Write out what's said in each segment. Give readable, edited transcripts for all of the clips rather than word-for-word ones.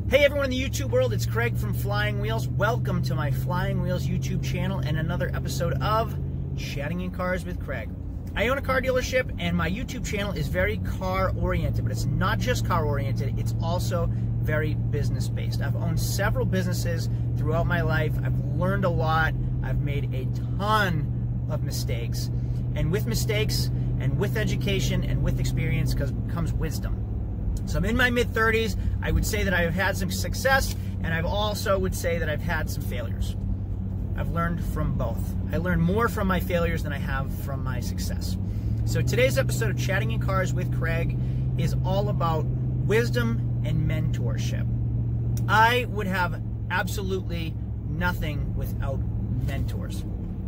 Hey everyone in the YouTube world, it's Craig from Flying Wheels. Welcome to my Flying Wheels YouTube channel and another episode of Chatting in Cars with Craig. I own a car dealership and my YouTube channel is very car oriented, but it's not just car oriented, it's also very business based. I've owned several businesses throughout my life. I've learned a lot. I've made a ton of mistakes. And with mistakes and with education and with experience comes wisdom. So I'm in my mid-30s. I would say that I've had some success, and I also would say that I've had some failures. I've learned from both. I learned more from my failures than I have from my success. So today's episode of Chatting in Cars with Craig is all about wisdom and mentorship. I would have absolutely nothing without mentors.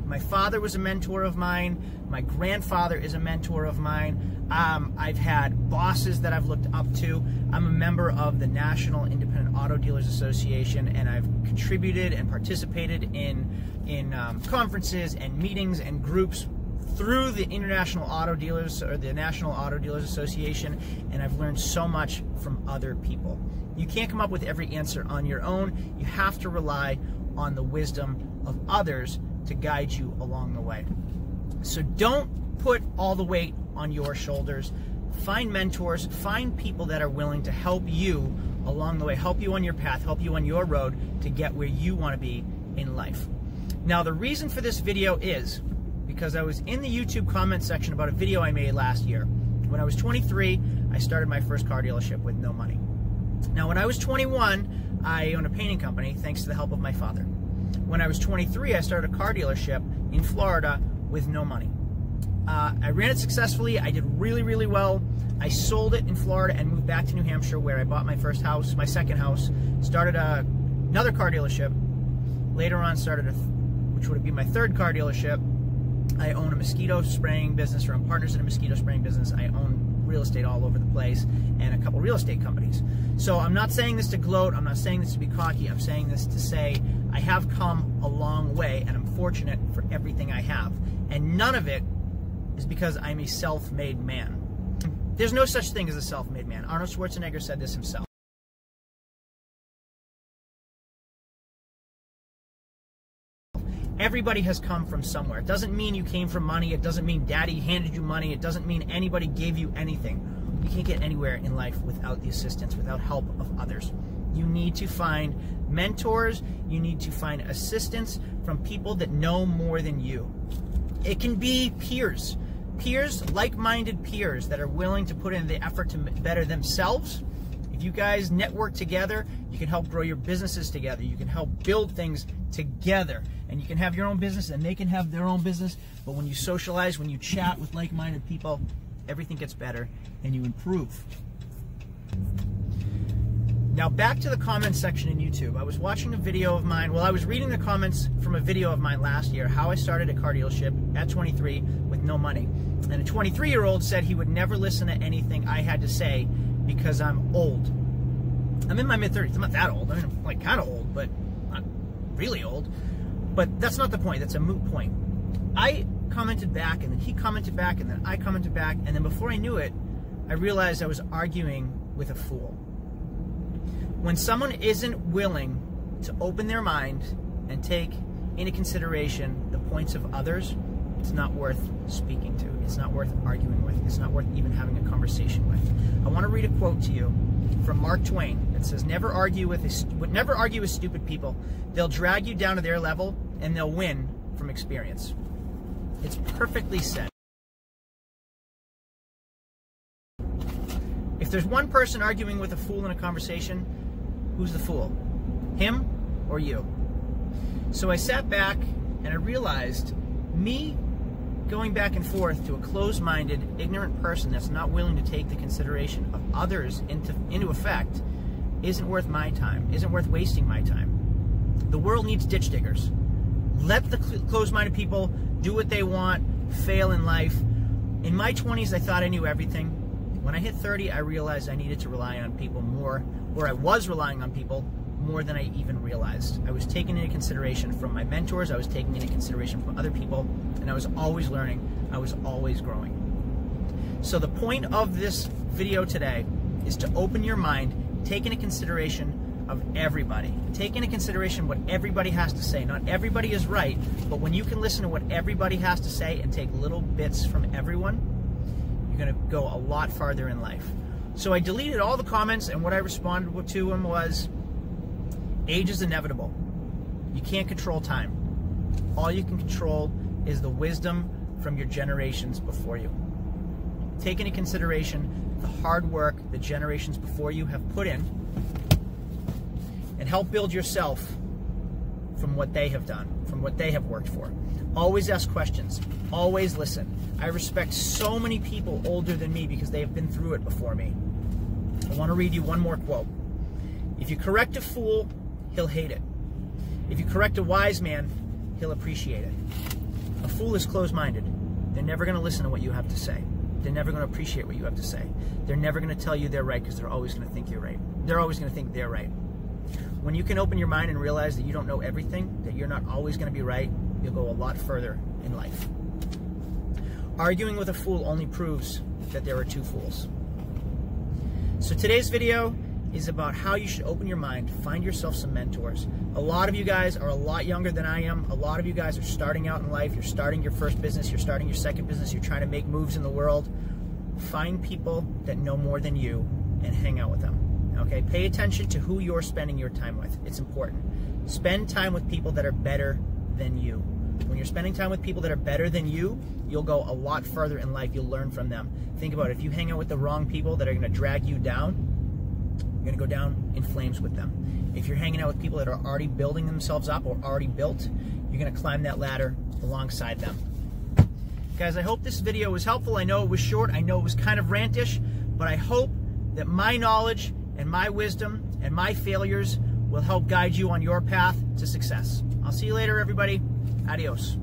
My father was a mentor of mine. My grandfather is a mentor of mine. I've had bosses that I've looked up to. I'm a member of the National Independent Auto Dealers Association, and I've contributed and participated in conferences and meetings and groups through the International Auto Dealers or the National Auto Dealers Association, and I've learned so much from other people. You can't come up with every answer on your own. You have to rely on the wisdom of others to guide you along the way. So don't put all the weight on your shoulders. Find mentors, find people that are willing to help you along the way, help you on your path, help you on your road to get where you want to be in life. Now, the reason for this video is because I was in the YouTube comment section about a video I made last year. When I was 23, I started my first car dealership with no money. Now, when I was 21, I owned a painting company thanks to the help of my father. When I was 23, I started a car dealership in Florida with no money. I ran it successfully. I did really, really well. I sold it in Florida and moved back to New Hampshire, where I bought my first house, my second house, started another car dealership. Later on, started which would be my third car dealership. I own a mosquito spraying business, or I'm partners in a mosquito spraying business. I own real estate all over the place and a couple real estate companies. So I'm not saying this to gloat. I'm not saying this to be cocky. I'm saying this to say I have come a long way, and I'm fortunate for everything I have. And none of it is because I'm a self-made man. There's no such thing as a self-made man. Arnold Schwarzenegger said this himself. Everybody has come from somewhere. It doesn't mean you came from money. It doesn't mean daddy handed you money. It doesn't mean anybody gave you anything. You can't get anywhere in life without the assistance, without help of others. You need to find mentors. You need to find assistance from people that know more than you. It can be peers. Peers, like-minded peers that are willing to put in the effort to better themselves. If you guys network together, you can help grow your businesses together. You can help build things together. And you can have your own business and they can have their own business. But when you socialize, when you chat with like-minded people, everything gets better and you improve. Now back to the comments section in YouTube. I was watching a video of mine, well, I was reading the comments from a video of mine last year, how I started a car dealership at 23 with no money. And a 23-year-old said he would never listen to anything I had to say because I'm old. I'm in my mid-30s. I'm not that old. I mean, I'm like kind of old, but not really old. But that's not the point. That's a moot point. I commented back, and then he commented back, and then I commented back, and then before I knew it, I realized I was arguing with a fool. When someone isn't willing to open their mind and take into consideration the points of others, it's not worth speaking to. It's not worth arguing with. It's not worth even having a conversation with. I want to read a quote to you from Mark Twain that says, never argue with stupid people. They'll drag you down to their level and they'll win from experience. It's perfectly said. If there's one person arguing with a fool in a conversation, who's the fool? Him or you? So I sat back and I realized me going back and forth to a closed-minded, ignorant person that's not willing to take the consideration of others into effect isn't worth my time, isn't worth wasting my time. The world needs ditch diggers. Let the closed-minded people do what they want, fail in life. In my 20s, I thought I knew everything. When I hit 30, I realized I needed to rely on people more, or I was relying on people more than I even realized. I was taking into consideration from my mentors, I was taking into consideration from other people, and I was always learning, I was always growing. So the point of this video today is to open your mind, take into consideration of everybody. Take into consideration what everybody has to say. Not everybody is right, but when you can listen to what everybody has to say and take little bits from everyone, you're going to go a lot farther in life. So I deleted all the comments, and what I responded to them was, age is inevitable. You can't control time. All you can control is the wisdom from your generations before you. Take into consideration the hard work the generations before you have put in, and help build yourself from what they have done, from what they have worked for. Always ask questions. Always listen. I respect so many people older than me because they have been through it before me. I want to read you one more quote. If you correct a fool, he'll hate it. If you correct a wise man, he'll appreciate it. A fool is closed-minded. They're never going to listen to what you have to say. They're never going to appreciate what you have to say. They're never going to tell you they're right because they're always going to think you're right. They're always going to think they're right. When you can open your mind and realize that you don't know everything, that you're not always going to be right, you'll go a lot further in life. Arguing with a fool only proves that there are two fools. So today's video is about how you should open your mind, find yourself some mentors. A lot of you guys are a lot younger than I am. A lot of you guys are starting out in life. You're starting your first business. You're starting your second business. You're trying to make moves in the world. Find people that know more than you and hang out with them. Okay? Pay attention to who you're spending your time with. It's important. Spend time with people that are better than you. When you're spending time with people that are better than you, you'll go a lot further in life. You'll learn from them. Think about it. If you hang out with the wrong people that are going to drag you down, you're going to go down in flames with them. If you're hanging out with people that are already building themselves up or already built, you're going to climb that ladder alongside them. Guys, I hope this video was helpful. I know it was short. I know it was kind of rantish, but I hope that my knowledge and my wisdom and my failures will help guide you on your path to success. I'll see you later, everybody. Adios.